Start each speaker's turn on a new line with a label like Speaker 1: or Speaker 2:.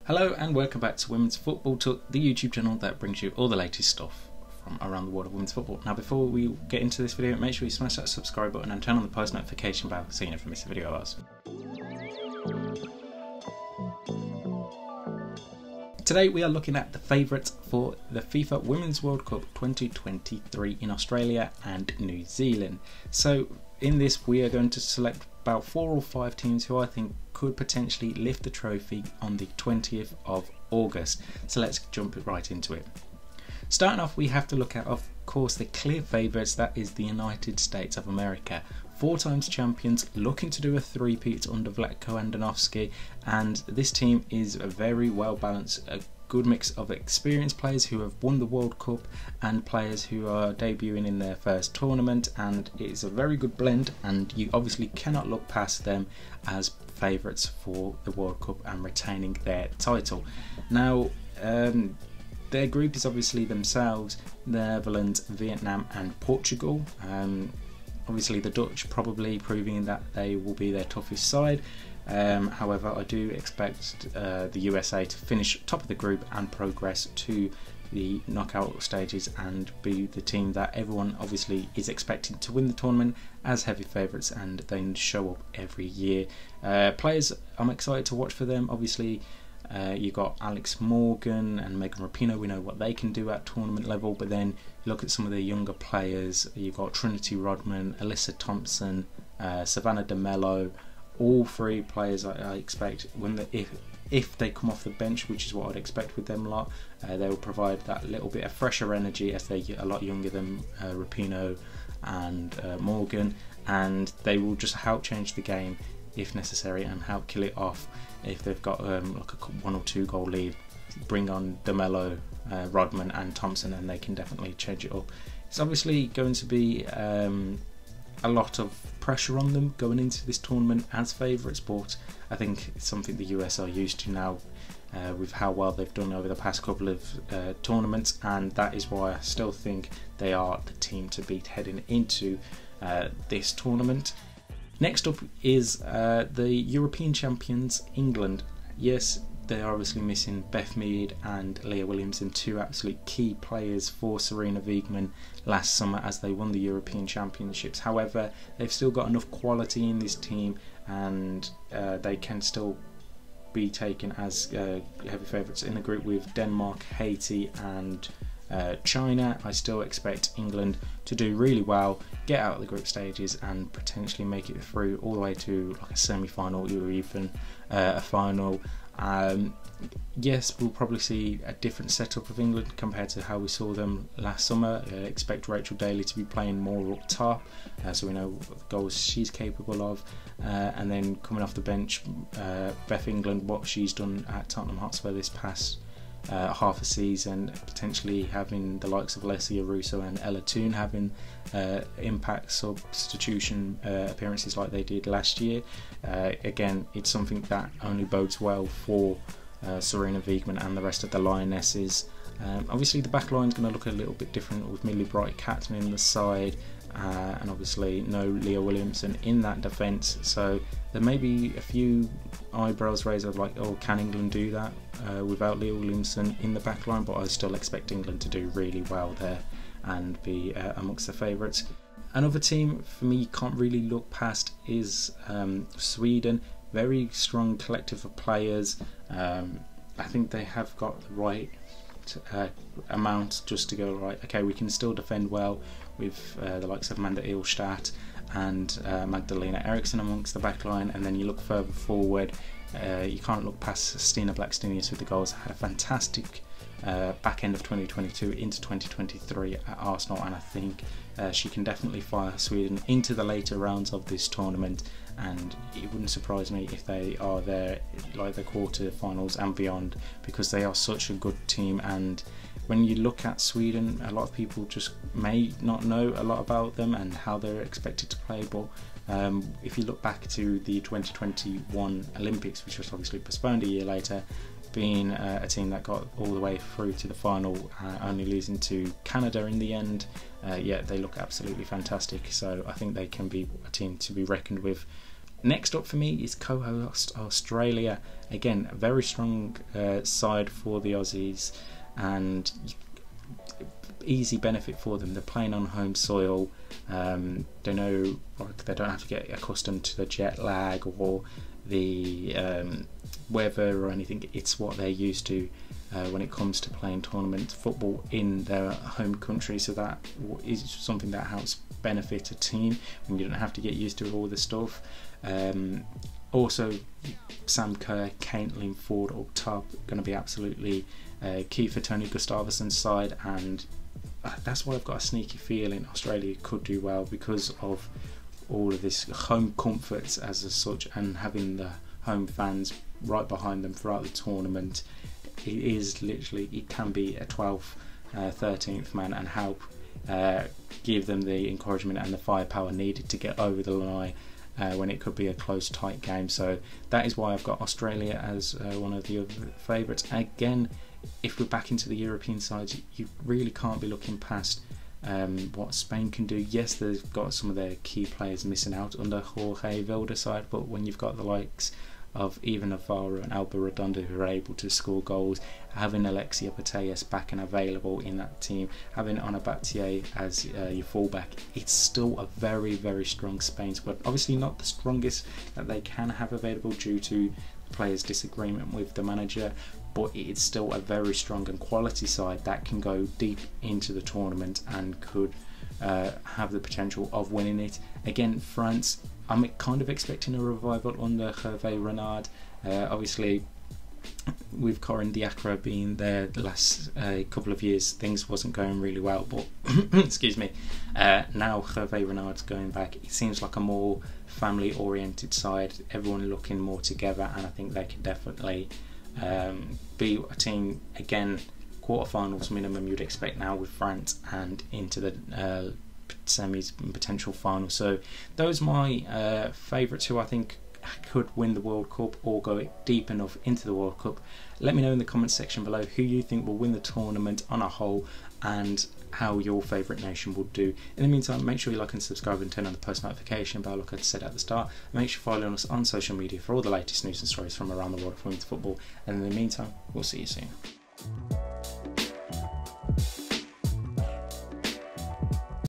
Speaker 1: Hello and welcome back to Women's Football Talk, the YouTube channel that brings you all the latest stuff from around the world of women's football. Now before we get into this video, make sure you smash that subscribe button and turn on the post notification bell so you never miss a video of ours. Today we are looking at the favourites for the FIFA Women's World Cup 2023 in Australia and New Zealand. So in this we are going to select about 4 or 5 teams who I think could potentially lift the trophy on the 20th of August. So let's jump right into it. Starting off, we have to look at, of course, the clear favourites, that is the United States of America. 4 times champions, looking to do a three-peat under Vlatko Andonovski, and this team is a very well balanced, a good mix of experienced players who have won the World Cup and players who are debuting in their first tournament, and it's a very good blend, and you obviously cannot look past them as favourites for the World Cup and retaining their title. Now their group is obviously themselves, the Netherlands, Vietnam and Portugal. Obviously the Dutch probably proving that they will be their toughest side. However, I do expect the USA to finish top of the group and progress to the knockout stages and be the team that everyone obviously is expecting to win the tournament as heavy favourites, and they show up every year. Players I'm excited to watch for them, obviously you've got Alex Morgan and Megan Rapinoe. We know what they can do at tournament level, but then you look at some of the younger players. You've got Trinity Rodman, Alyssa Thompson, Savannah DeMello. All 3 players I expect, if they come off the bench, which is what I'd expect with them lot, they will provide that little bit of fresher energy as they get a lot younger than Rapinoe and Morgan, and they will just help change the game if necessary and help kill it off if they've got like a 1 or 2 goal lead. Bring on DeMello, Rodman and Thompson and they can definitely change it up. It's obviously going to be a lot of pressure on them going into this tournament as favourites, but I think it's something the US are used to now with how well they've done over the past couple of tournaments, and that is why I still think they are the team to beat heading into this tournament. Next up is the European champions, England. Yes, they are obviously missing Beth Mead and Leah Williamson, 2 absolute key players for Sarina Wiegman last summer as they won the European Championships. However, they've still got enough quality in this team, and they can still be taken as heavy favourites in the group with Denmark, Haiti and China. I still expect England to do really well, get out of the group stages and potentially make it through all the way to like a semi-final or even a final. Yes, we'll probably see a different setup of England compared to how we saw them last summer. Expect Rachel Daly to be playing more up top, so we know what the goals she's capable of, and then coming off the bench, Beth England, what she's done at Tottenham Hotspur this past half a season, potentially having the likes of Alessia Russo and Ella Toone having impact substitution appearances like they did last year. Again, it's something that only bodes well for Sarina Wiegman and the rest of the Lionesses. Obviously the back line is going to look a little bit different with Millie Bright captaining the side, and obviously no Leah Williamson in that defence, so there may be a few eyebrows raised of like, oh, can England do that without Leah Williamson in the back line? But I still expect England to do really well there and be amongst the favourites. Another team for me you can't really look past is Sweden. Very strong collective of players. I think they have got the right amount just to go, right, okay, we can still defend well with the likes of Amanda Ilstadt and Magdalena Eriksson amongst the back line, and then you look further forward, you can't look past Stina Blackstenius with the goals. Had a fantastic back end of 2022 into 2023 at Arsenal, and I think she can definitely fire Sweden into the later rounds of this tournament, and it wouldn't surprise me if they are there like the quarter-finals and beyond, because they are such a good team. And when you look at Sweden, a lot of people just may not know a lot about them and how they're expected to play, but if you look back to the 2021 Olympics, which was obviously postponed a year later, being a team that got all the way through to the final, only losing to Canada in the end, yeah, they look absolutely fantastic. So I think they can be a team to be reckoned with. Next up for me is co-host Australia. Again, a very strong side for the Aussies, and easy benefit for them. They're playing on home soil. They know, like, they don't have to get accustomed to the jet lag or the weather or anything. It's what they're used to when it comes to playing tournament football in their home country, so that is something that helps benefit a team when you don't have to get used to all the stuff. Also, Sam Kerr, Caitlin Ford up top, going to be absolutely key for Tony Gustafsson's side, and that's why I've got a sneaky feeling Australia could do well, because of all of this home comforts as such, and having the home fans right behind them throughout the tournament. It is literally, it can be a 12th, 13th man and help give them the encouragement and the firepower needed to get over the line when it could be a close, tight game. So that is why I've got Australia as one of the other favourites. Again, if we're back into the European sides, you really can't be looking past what Spain can do. Yes, they've got some of their key players missing out under Jorge Vilda's side, but when you've got the likes of even Navarro and Alba Redondo who are able to score goals, having Alexia Putellas back and available in that team, having Ana Batier as your fullback, it's still a very, very strong Spain squad. Obviously not the strongest that they can have available due to the players' disagreement with the manager, but it's still a very strong and quality side that can go deep into the tournament and could have the potential of winning it. Again, France, I'm kind of expecting a revival under Hervé Renard. Obviously, with Corinne Diacre being there the last couple of years, things wasn't going really well, but excuse me, now Hervé Renard's going back. It seems like a more family oriented side, everyone looking more together, and I think they can definitely be a team, again, quarterfinals minimum you'd expect now with France, and into the semis and potential final. So those are my favourites who I think could win the World Cup or go deep enough into the World Cup. Let me know in the comments section below who you think will win the tournament on a whole, and how your favourite nation will do. In the meantime, make sure you like and subscribe and turn on the post notification bell like I said at the start. And make sure you're following us on social media for all the latest news and stories from around the world of women's football. And in the meantime, we'll see you soon.